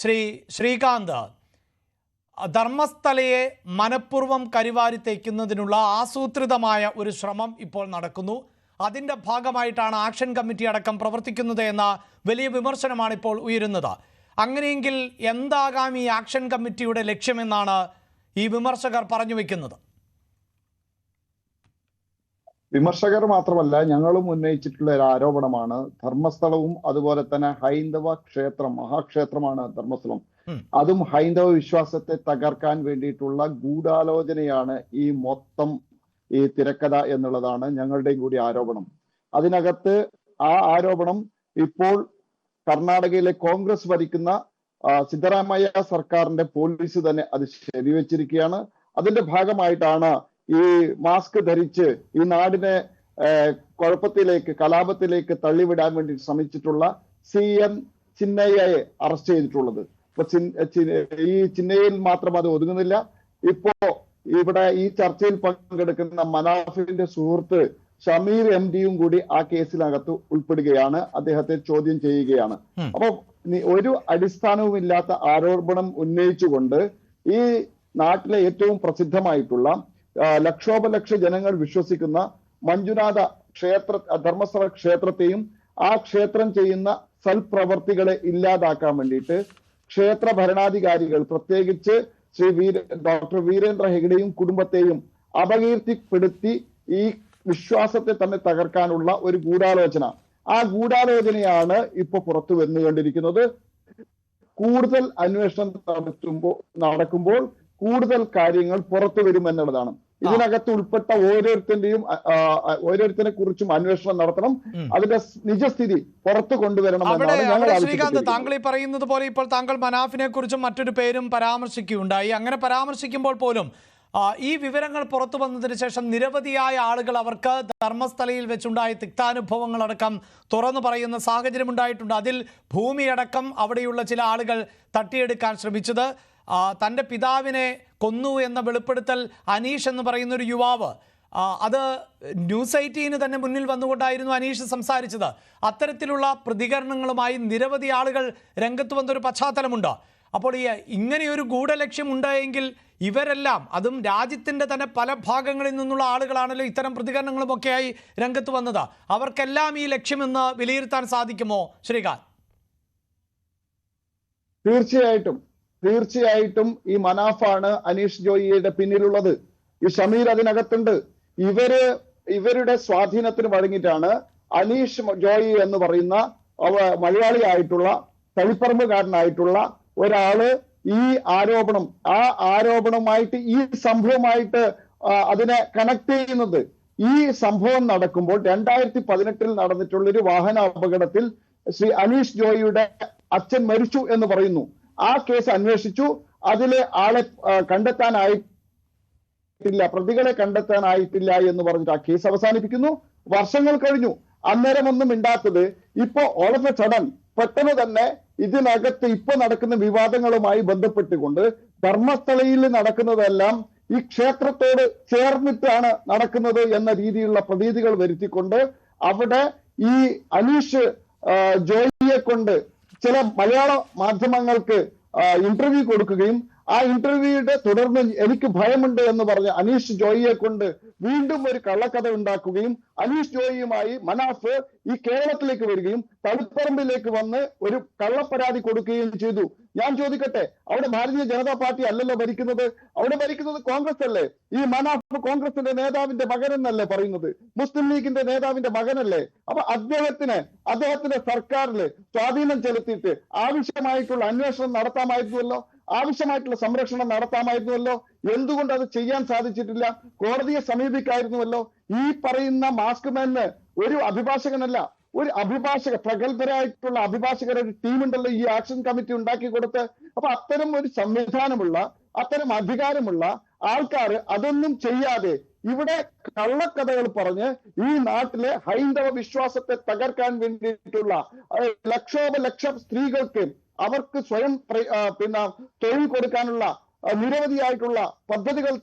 ശ്രീകാന്ത്, ധർമ്മസ്ഥലയെ മനഃപൂർവ്വം കരിവാരി തേക്കുന്നതിനുള്ള ആസൂത്രിതമായ ഒരു ശ്രമം ഇപ്പോൾ നടക്കുന്നു. അതിൻ്റെ ഭാഗമായിട്ടാണ് ആക്ഷൻ കമ്മിറ്റി അടക്കം പ്രവർത്തിക്കുന്നത് എന്ന വലിയ വിമർശനമാണ് ഇപ്പോൾ ഉയരുന്നത്. അങ്ങനെയെങ്കിൽ എന്താകാം ഈ ആക്ഷൻ കമ്മിറ്റിയുടെ ലക്ഷ്യമെന്നാണ് ഈ വിമർശകർ പറഞ്ഞു വെക്കുന്നത്? വിമർശകർ മാത്രമല്ല, ഞങ്ങളും ഉന്നയിച്ചിട്ടുള്ള ഒരു ആരോപണമാണ് ധർമ്മസ്ഥലവും അതുപോലെ തന്നെ ഹൈന്ദവ ക്ഷേത്രം, മഹാക്ഷേത്രമാണ് ധർമ്മസ്ഥലം. അതും ഹൈന്ദവ വിശ്വാസത്തെ തകർക്കാൻ വേണ്ടിയിട്ടുള്ള ഗൂഢാലോചനയാണ് ഈ മൊത്തം ഈ തിരക്കഥ എന്നുള്ളതാണ് ഞങ്ങളുടെയും കൂടി ആരോപണം. അതിനകത്ത് ആ ആരോപണം ഇപ്പോൾ കർണാടകയിലെ കോൺഗ്രസ് ഭരിക്കുന്ന സിദ്ധരാമയ്യ സർക്കാരിന്റെ പോലീസ് തന്നെ അത് ശരിവെച്ചിരിക്കുകയാണ്. അതിന്റെ ഭാഗമായിട്ടാണ് ഈ മാസ്ക് ധരിച്ച് ഈ നാടിനെ കുഴപ്പത്തിലേക്ക്, കലാപത്തിലേക്ക് തള്ളിവിടാൻ വേണ്ടി ശ്രമിച്ചിട്ടുള്ള CM ചിന്നയ്യയെ അറസ്റ്റ് ചെയ്തിട്ടുള്ളത്. ഇപ്പൊ ഈ ചിന്നയ്യയിൽ മാത്രം അത് ഒതുങ്ങുന്നില്ല. ഇപ്പോ ഇവിടെ ഈ ചർച്ചയിൽ പങ്കെടുക്കുന്ന മനാഫിന്റെ സുഹൃത്ത് ഷമീർ MDയും കൂടി ആ കേസിനകത്ത് ഉൾപ്പെടുകയാണ്. അദ്ദേഹത്തെ ചോദ്യം ചെയ്യുകയാണ്. അപ്പൊ ഒരു അടിസ്ഥാനവുമില്ലാത്ത ആരോപണം ഉന്നയിച്ചുകൊണ്ട് ഈ നാട്ടിലെ ഏറ്റവും പ്രസിദ്ധമായിട്ടുള്ള ലക്ഷോപലക്ഷ ജനങ്ങൾ വിശ്വസിക്കുന്ന മഞ്ജുനാഥ ധർമ്മസ്ഥല ക്ഷേത്രത്തെയും ആ ക്ഷേത്രം ചെയ്യുന്ന സൽപ്രവർത്തികളെ ഇല്ലാതാക്കാൻ വേണ്ടിയിട്ട് ക്ഷേത്ര ഭരണാധികാരികൾ, പ്രത്യേകിച്ച് ഡോക്ടർ വീരേന്ദ്ര ഹെഗ്ഡെയും കുടുംബത്തെയും അപകീർത്തിപ്പെടുത്തി ഈ വിശ്വാസത്തെ തന്നെ തകർക്കാനുള്ള ഒരു ഗൂഢാലോചന, ആ ഗൂഢാലോചനയാണ് ഇപ്പൊ പുറത്തു വന്നുകൊണ്ടിരിക്കുന്നത്. കൂടുതൽ അന്വേഷണം നടക്കുമ്പോൾ കൂടുതൽ കാര്യങ്ങൾ പുറത്തു വരുമെന്നുള്ളതാണ്. ഇതിനകത്ത് ഉൾപ്പെട്ട ഓരോരുത്തരെ കുറിച്ചും അന്വേഷണം നടത്തണം. അതിന്റെ നിജസ്ഥിതി പുറത്തു കൊണ്ടുവരണം. ശ്രീകാന്ത്, താങ്കൾ ഈ പറയുന്നത് പോലെ ഇപ്പോൾ താങ്കൾ മനാഫിനെ കുറിച്ചും മറ്റൊരു പേരും പരാമർശിക്കുകയുണ്ടായി. അങ്ങനെ പരാമർശിക്കുമ്പോൾ പോലും ഈ വിവരങ്ങൾ പുറത്തു വന്നതിന് ശേഷം നിരവധിയായ ആളുകൾ അവർക്ക് ധർമ്മസ്ഥലയിൽ വെച്ചുണ്ടായ തിക്താനുഭവങ്ങളടക്കം തുറന്നു പറയുന്ന സാഹചര്യം ഉണ്ടായിട്ടുണ്ട്. അതിൽ ഭൂമിയടക്കം അവിടെയുള്ള ചില ആളുകൾ തട്ടിയെടുക്കാൻ ശ്രമിച്ചത്, തൻ്റെ പിതാവിനെ കൊന്നു എന്ന വെളിപ്പെടുത്തൽ അനീഷ് എന്ന് പറയുന്ന ഒരു യുവാവ്, അത് ന്യൂസ് 18 തന്നെ മുന്നിൽ വന്നുകൊണ്ടായിരുന്നു അനീഷ് സംസാരിച്ചത്. അത്തരത്തിലുള്ള പ്രതികരണങ്ങളുമായി നിരവധി ആളുകൾ രംഗത്ത് വന്നൊരു പശ്ചാത്തലമുണ്ട്. അപ്പോൾ ഇങ്ങനെയൊരു ഗൂഢലക്ഷ്യം ഉണ്ടായെങ്കിൽ ഇവരെല്ലാം, അതും രാജ്യത്തിൻ്റെ തന്നെ പല ഭാഗങ്ങളിൽ നിന്നുള്ള ആളുകളാണല്ലോ ഇത്തരം പ്രതികരണങ്ങളുമൊക്കെയായി രംഗത്ത് വന്നത്, അവർക്കെല്ലാം ഈ ലക്ഷ്യമെന്ന് വിലയിരുത്താൻ സാധിക്കുമോ ശ്രീകാന്ത്? തീർച്ചയായിട്ടും ഈ മനാഫാണ് അനീഷ് ജോയിയുടെ പിന്നിലുള്ളത്. ഈ ഷമീർ അതിനകത്തുണ്ട്. ഇവരുടെ സ്വാധീനത്തിന് വഴങ്ങിയിട്ടാണ് അനീഷ് ജോയി എന്ന് പറയുന്ന മലയാളിയായിട്ടുള്ള തളിപ്പറമ്പുകാരനായിട്ടുള്ള ഒരാള് ഈ ആരോപണമായിട്ട് ഈ സംഭവമായിട്ട് അതിനെ കണക്ട് ചെയ്യുന്നത്. ഈ സംഭവം നടക്കുമ്പോൾ 2018 നടന്നിട്ടുള്ള ഒരു വാഹന അപകടത്തിൽ ശ്രീ അനീഷ് ജോയിയുടെ അച്ഛൻ മരിച്ചു എന്ന് പറയുന്നു. ആ കേസ് അന്വേഷിച്ചു. അതിലെ ആളെ കണ്ടെത്താനായിട്ടില്ല, പ്രതികളെ കണ്ടെത്താനായിട്ടില്ല എന്ന് പറഞ്ഞിട്ട് ആ കേസ് അവസാനിപ്പിക്കുന്നു. വർഷങ്ങൾ കഴിഞ്ഞു, അന്നേരം ഒന്നും മിണ്ടാത്തത് ഇപ്പോ ഓൾ ഓഫ് എ സഡൻ പെട്ടെന്ന് തന്നെ ഇതിനകത്ത് ഇപ്പൊ നടക്കുന്ന വിവാദങ്ങളുമായി ബന്ധപ്പെട്ടുകൊണ്ട് ധർമ്മസ്ഥലയിൽ നടക്കുന്നതെല്ലാം ഈ ക്ഷേത്രത്തോട് ചേർന്നിട്ടാണ് നടക്കുന്നത് എന്ന രീതിയിലുള്ള പ്രതീതികൾ വരുത്തിക്കൊണ്ട് അവിടെ ഈ അനീഷ് ജോയിയെ കൊണ്ട് ചില മലയാള മാധ്യമങ്ങൾക്ക് ഇന്റർവ്യൂ കൊടുക്കുകയും ആ ഇന്റർവ്യൂയുടെ തുടർന്ന് എനിക്ക് ഭയമുണ്ട് എന്ന് പറഞ്ഞ് അനീഷ് ജോയിയെ കൊണ്ട് വീണ്ടും ഒരു കള്ളക്കഥ ഉണ്ടാക്കുകയും അനീഷ് ജോയിയുമായി മനാഫ് ഈ കേരളത്തിലേക്ക് വരികയും തളിപ്പറമ്പിലേക്ക് വന്ന് ഒരു കള്ളപ്പരാതി കൊടുക്കുകയും ചെയ്തു. ഞാൻ ചോദിക്കട്ടെ, അവിടെ ഭാരതീയ ജനതാ പാർട്ടി അല്ലല്ലോ ഭരിക്കുന്നത്, അവിടെ ഭരിക്കുന്നത് കോൺഗ്രസ് അല്ലേ? ഈ മനാഫ് കോൺഗ്രസിന്റെ നേതാവിന്റെ മകനെന്നല്ലേ പറയുന്നത്, മുസ്ലിം ലീഗിന്റെ നേതാവിന്റെ മകനല്ലേ? അപ്പൊ അദ്ദേഹത്തിന്റെ സർക്കാരിൽ സ്വാധീനം ചെലുത്തിയിട്ട് ആവശ്യമായിട്ടുള്ള അന്വേഷണം നടത്താമായിരുന്നുവല്ലോ, ആവശ്യമായിട്ടുള്ള സംരക്ഷണം നടത്താമായിരുന്നുവല്ലോ. എന്തുകൊണ്ട് അത് ചെയ്യാൻ സാധിച്ചിട്ടില്ല? കോടതിയെ സമീപിക്കായിരുന്നുവല്ലോ. ഈ പറയുന്ന മാസ്ക് മാന് ഒരു അഭിഭാഷകനല്ല, ഒരു പ്രഗത്ഭരായിട്ടുള്ള അഭിഭാഷകരുടെ ഒരു ടീമുണ്ടല്ലോ ഈ ആക്ഷൻ കമ്മിറ്റി ഉണ്ടാക്കി കൊടുത്ത്. അപ്പൊ അത്തരം ഒരു സംവിധാനമുള്ള, അത്തരം അധികാരമുള്ള ആൾക്കാർ അതൊന്നും ചെയ്യാതെ ഇവിടെ കള്ളക്കഥകൾ പറഞ്ഞ് ഈ നാട്ടിലെ ഹൈന്ദവ വിശ്വാസത്തെ തകർക്കാൻ വേണ്ടിയിട്ടുള്ള ലക്ഷോപലക്ഷം സ്ത്രീകൾക്ക് അവർക്ക് സ്വയം തൊഴിൽ കൊടുക്കാനുള്ള നിരവധിയായിട്ടുള്ള പദ്ധതികൾ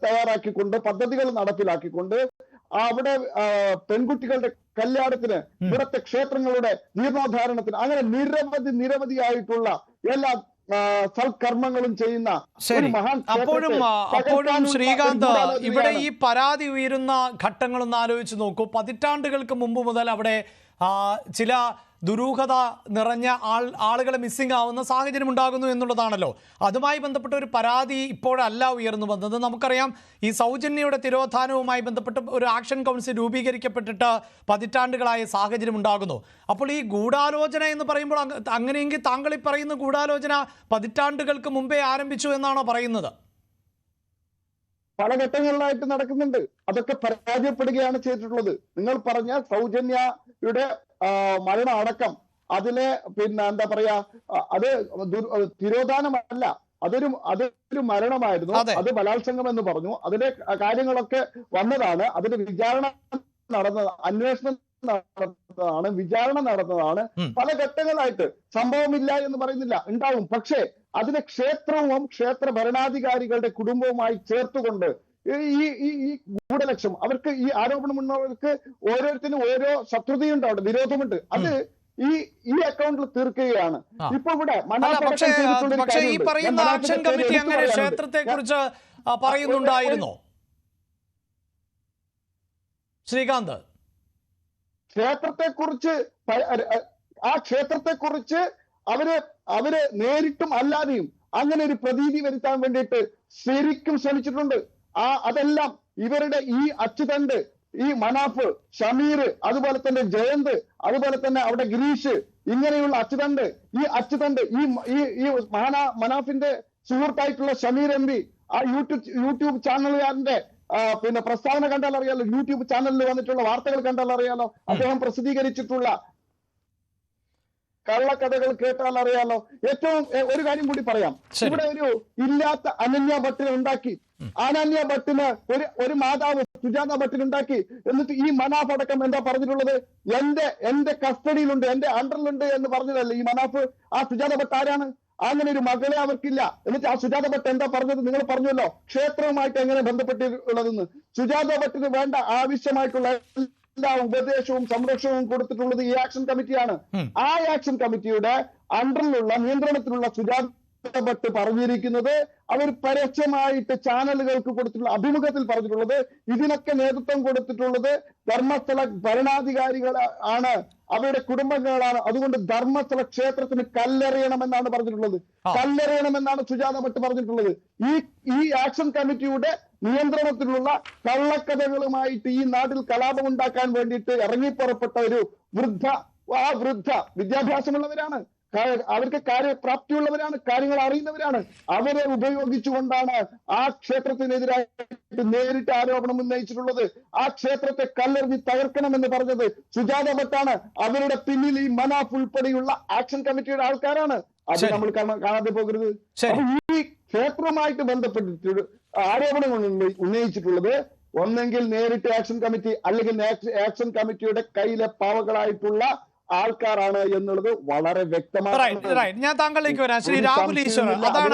പദ്ധതികൾ നടപ്പിലാക്കിക്കൊണ്ട് അവിടെ പെൺകുട്ടികളുടെ കല്യാണത്തിന്, ഇവിടുത്തെ ക്ഷേത്രങ്ങളുടെ ജീർണോദ്ധാരണത്തിന്, അങ്ങനെ നിരവധിയായിട്ടുള്ള എല്ലാ സൽക്കർമ്മങ്ങളും ചെയ്യുന്ന ശരി. ഒരു മഹാൻ അപ്പോഴും തകർക്കാനുള്ള ശ്രീകാന്ത്, ഒരു ഗൂഢാലോചനയാണ്. ഇവിടെ ഈ പരാതി ഉയരുന്ന ഘട്ടങ്ങളൊന്ന് ആലോചിച്ച് നോക്കൂ. പതിറ്റാണ്ടുകൾക്ക് മുമ്പ് മുതൽ അവിടെ ചില ദുരൂഹത നിറഞ്ഞ ആളുകളെ മിസ്സിംഗ് ആവുന്ന സാഹചര്യം ഉണ്ടാകുന്നു എന്നുള്ളതാണല്ലോ. അതുമായി ബന്ധപ്പെട്ട ഒരു പരാതി ഇപ്പോഴല്ല ഉയർന്നു വന്നത്. നമുക്കറിയാം, ഈ സൗജന്യയുടെ തിരോധാനവുമായി ബന്ധപ്പെട്ട് ഒരു ആക്ഷൻ കൗൺസിൽ രൂപീകരിക്കപ്പെട്ടിട്ട് പതിറ്റാണ്ടുകളായ സാഹചര്യം ഉണ്ടാകുന്നു. അപ്പോൾ ഈ ഗൂഢാലോചന എന്ന് പറയുമ്പോൾ അങ്ങനെയെങ്കിൽ താങ്കൾ ഈ പറയുന്ന ഗൂഢാലോചന പതിറ്റാണ്ടുകൾക്ക് മുമ്പേ ആരംഭിച്ചു എന്നാണോ പറയുന്നത്? പല ഘട്ടങ്ങളിലായിട്ട് നടക്കുന്നുണ്ട്. അതൊക്കെ പരാജയപ്പെടുകയാണ് ചെയ്തിട്ടുള്ളത്. നിങ്ങൾ പറഞ്ഞ സൗജന്യയുടെ മരണം അടക്കം അതിലെ എന്താ പറയാ, അത് തിരോധാനമല്ല, അതൊരു മരണമായിരുന്നു. അത് ബലാത്സംഗം എന്ന് പറഞ്ഞു. അതിലെ കാര്യങ്ങളൊക്കെ വന്നതാണ്. അതിന്റെ വിചാരണ നടന്നത്, അന്വേഷണം നടന്നതാണ്, വിചാരണ നടന്നതാണ്. പല ഘട്ടങ്ങളായിട്ട് സംഭവമില്ല എന്ന് പറയുന്നില്ല, ഉണ്ടാവും. പക്ഷേ അതിനെ ക്ഷേത്രവും ക്ഷേത്ര ഭരണാധികാരികളുടെ കുടുംബവുമായി ചേർത്തുകൊണ്ട് ഈ ഗൂഢലക്ഷ്യം, അവർക്ക് ഈ ആരോപണമുള്ളവർക്ക് ഓരോരുത്തരും ഓരോ ശത്രുതയുണ്ട്, അവിടെ വിരോധമുണ്ട്. അത് ഈ അക്കൗണ്ടിൽ തീർക്കുകയാണ് ഇപ്പൊ ഇവിടെ. പക്ഷേ ഈ പറയുന്ന ആക്ഷൻ കമ്മിറ്റി അങ്ങനെ ക്ഷേത്രത്തെ കുറിച്ച് പറയുന്നുണ്ടായിരുന്നോ ശ്രീകാന്ത്? ക്ഷേത്രത്തെക്കുറിച്ച് അവര് നേരിട്ടും അല്ലാതെയും അങ്ങനെ ഒരു പ്രതീതി വരുത്താൻ വേണ്ടിയിട്ട് ശരിക്കും ശ്രമിച്ചിട്ടുണ്ട്. അതെല്ലാം ഇവരുടെ ഈ അച്ചുതണ്ട്, ഈ മനാഫ്, ഷമീർ, അതുപോലെ തന്നെ ജയന്ത്, അതുപോലെ തന്നെ അവിടെ ഗിരീഷ്, ഇങ്ങനെയുള്ള അച്ചുതണ്ട്, ഈ മനാഫിന്റെ സുഹൃത്തായിട്ടുള്ള ഷമീർ MP, ആ യൂട്യൂബ് ചാനലുകാരന്റെ പ്രസ്താവന കണ്ടാൽ അറിയാലോ, യൂട്യൂബ് ചാനലിൽ വന്നിട്ടുള്ള വാർത്തകൾ കണ്ടാൽ അറിയാലോ, അദ്ദേഹം പ്രസിദ്ധീകരിച്ചിട്ടുള്ള കള്ളക്കഥകൾ കേട്ടാൽ അറിയാലോ. ഏറ്റവും ഒരു കാര്യം കൂടി പറയാം. ഇവിടെ ഒരു ഇല്ലാത്ത അനന്യ ഭട്ടിനെ ഉണ്ടാക്കി. അനന്യ ഭട്ടിന് ഒരു മാതാവ് സുജാത ഭട്ടിനുണ്ടാക്കി. എന്നിട്ട് ഈ മനാഫ് അടക്കം എന്താ പറഞ്ഞിട്ടുള്ളത്? എന്റെ കസ്റ്റഡിയിലുണ്ട്, എന്റെ അണ്ടറിലുണ്ട് എന്ന് പറഞ്ഞതല്ലേ ഈ മനാഫ്. ആ സുജാത ഭട്ട് ആരാണ്? അങ്ങനെ ഒരു മകളെ അവർക്കില്ല. എന്നിട്ട് ആ സുജാത ഭട്ട് എന്താ പറഞ്ഞത്? നിങ്ങൾ പറഞ്ഞല്ലോ, ക്ഷേത്രവുമായിട്ട് എങ്ങനെ ബന്ധപ്പെട്ടിട്ടുള്ളതെന്ന്. സുജാത ഭട്ടിന് വേണ്ട ആവശ്യമായിട്ടുള്ള എല്ലാ ഉപദേശവും സംരക്ഷണവും കൊടുത്തിട്ടുള്ളത് ഈ ആക്ഷൻ കമ്മിറ്റിയാണ്. ആ ആക്ഷൻ കമ്മിറ്റിയുടെ അണ്ടറിലുള്ള നിയന്ത്രണത്തിലുള്ള സുജാത ഭട്ട് പറഞ്ഞിരിക്കുന്നത്, അവർ പരസ്യമായിട്ട് ചാനലുകൾക്ക് കൊടുത്തിട്ടുള്ള അഭിമുഖത്തിൽ പറഞ്ഞിട്ടുള്ളത്, ഇതിനൊക്കെ നേതൃത്വം കൊടുത്തിട്ടുള്ളത് ധർമ്മസ്ഥല ഭരണാധികാരികൾ ആണ്, അവരുടെ കുടുംബങ്ങളാണ്. അതുകൊണ്ട് ധർമ്മസ്ഥല ക്ഷേത്രത്തിന് കല്ലെറിയണമെന്നാണ് പറഞ്ഞിട്ടുള്ളത്. കല്ലെറിയണമെന്നാണ് സുജാത ഭട്ട് പറഞ്ഞിട്ടുള്ളത്. ഈ ആക്ഷൻ കമ്മിറ്റിയുടെ നിയന്ത്രണത്തിലുള്ള കള്ളക്കഥകളുമായിട്ട് ഈ നാട്ടിൽ കലാപമുണ്ടാക്കാൻ വേണ്ടിയിട്ട് ഇറങ്ങിപ്പുറപ്പെട്ട ഒരു വൃദ്ധ വിദ്യാഭ്യാസമുള്ളവരാണ്, അവർക്ക് കാര്യപ്രാപ്തിയുള്ളവരാണ്, കാര്യങ്ങൾ അറിയുന്നവരാണ്. അവരെ ഉപയോഗിച്ചുകൊണ്ടാണ് ആ ക്ഷേത്രത്തിനെതിരായിട്ട് നേരിട്ട് ആരോപണം ഉന്നയിച്ചിട്ടുള്ളത്. ആ ക്ഷേത്രത്തെ കല്ലെറിഞ്ഞ് തകർക്കണമെന്ന് പറഞ്ഞത് സുജാത ഭട്ടാണ്. അവരുടെ പിന്നിൽ ഈ മനാഫ് ഉൾപ്പെടെയുള്ള ആക്ഷൻ കമ്മിറ്റിയുടെ ആൾക്കാരാണ്. അത് നമ്മൾ കാണാതെ പോകരുത്. ഈ ക്ഷേത്രവുമായിട്ട് ബന്ധപ്പെട്ടിട്ട് ആരോപണങ്ങൾ ഉന്നയിച്ചിട്ടുള്ളത് ഒന്നെങ്കിൽ നേരിട്ട് ആക്ഷൻ കമ്മിറ്റി, അല്ലെങ്കിൽ ആക്ഷൻ കമ്മിറ്റിയുടെ കയ്യിലെ പാവകളായിട്ടുള്ള ആൾക്കാരാണ് എന്നുള്ളത് വളരെ വ്യക്തമാണ്. ഞാൻ താങ്കളിലേക്ക് വരാം. ശ്രീ രാഹുൽ ഈശ്വർ, അതാണ്